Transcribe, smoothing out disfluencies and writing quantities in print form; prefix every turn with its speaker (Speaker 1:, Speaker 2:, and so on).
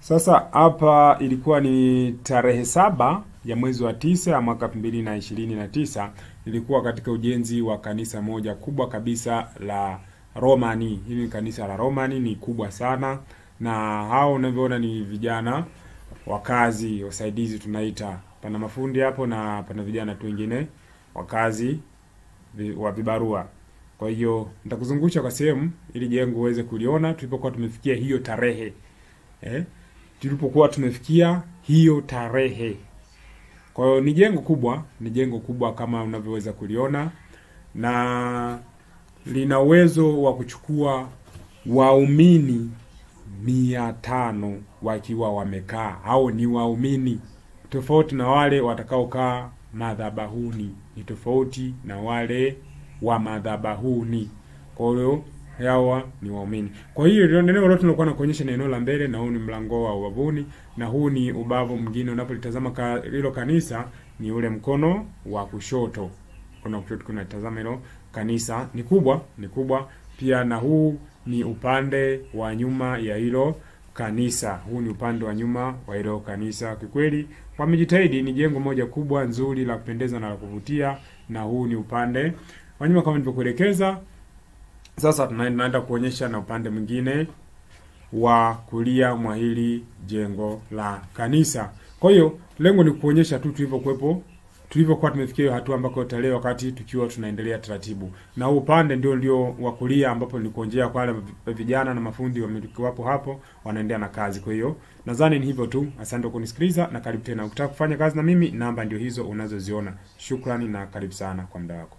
Speaker 1: Sasa hapa ilikuwa ni tarehe 7 ya mwezi wa 9 ya mwaka 2029. Nilikuwa katika ujenzi wa kanisa moja kubwa kabisa la Romani. Hili ni kanisa la Romani, ni kubwa sana, na hao unavyoona ni vijana wakazi wasaidizi tunaita. Pana mafundi hapo na pana vijana tu wengine wakazi wa vibarua. Kwa hiyo nitakuzungusha kwa sehemu ili jengo uweze kuliona tulipokuwa tumefikia hiyo tarehe. Tulipokuwa tumefikia hiyo tarehe. Kwa hiyo ni jengo kubwa kama unavyoweza kuliona, na lina uwezo wa kuchukua waumini 500 wakiwa wamekaa. Hao ni waumini, tofauti na wale watakaokaa madhabahuni, ni tofauti na wale wa madhabahuni. Kwa hiyo hawa ni waumini. Kwa hiyo eneo lote tunakuwa nakuonyesha ni eneo la mbele, na huu ni mlango wa ubavuni, na huu ni ubavu mwingine. Unapolitazama hilo kanisa ni ule mkono wa kushoto. Kuna kushoto kunatazama hilo kanisa, ni kubwa pia, na huu ni upande wa nyuma ya hilo kanisa. Huu ni upande wa nyuma wa hilo kanisa. Kikweli wamejitahidi, ni jengo moja kubwa nzuri la kupendeza na la kuvutia, na huu ni upande wa nyuma kama nilivyokuelekeza. Sasa tunaenda kuonyesha na upande mwingine wa kulia mwa hili jengo la kanisa. Kwa hiyo lengo ni kuonyesha tu tulivyokuwa tumefikia hatua ambako leo, wakati tukiwa tunaendelea taratibu. Na huu upande ndio wa kulia ambapo nilikuonjea kwa wale vijana na mafundi wapo hapo wanaendelea na kazi. Kwa hiyo nadhani ni hivyo tu. Asante kwa kunisikiliza na karibu tena. Ukitaka kufanya kazi na mimi, namba ndio hizo unazoziona. Shukrani na karibu sana kwa muda wako.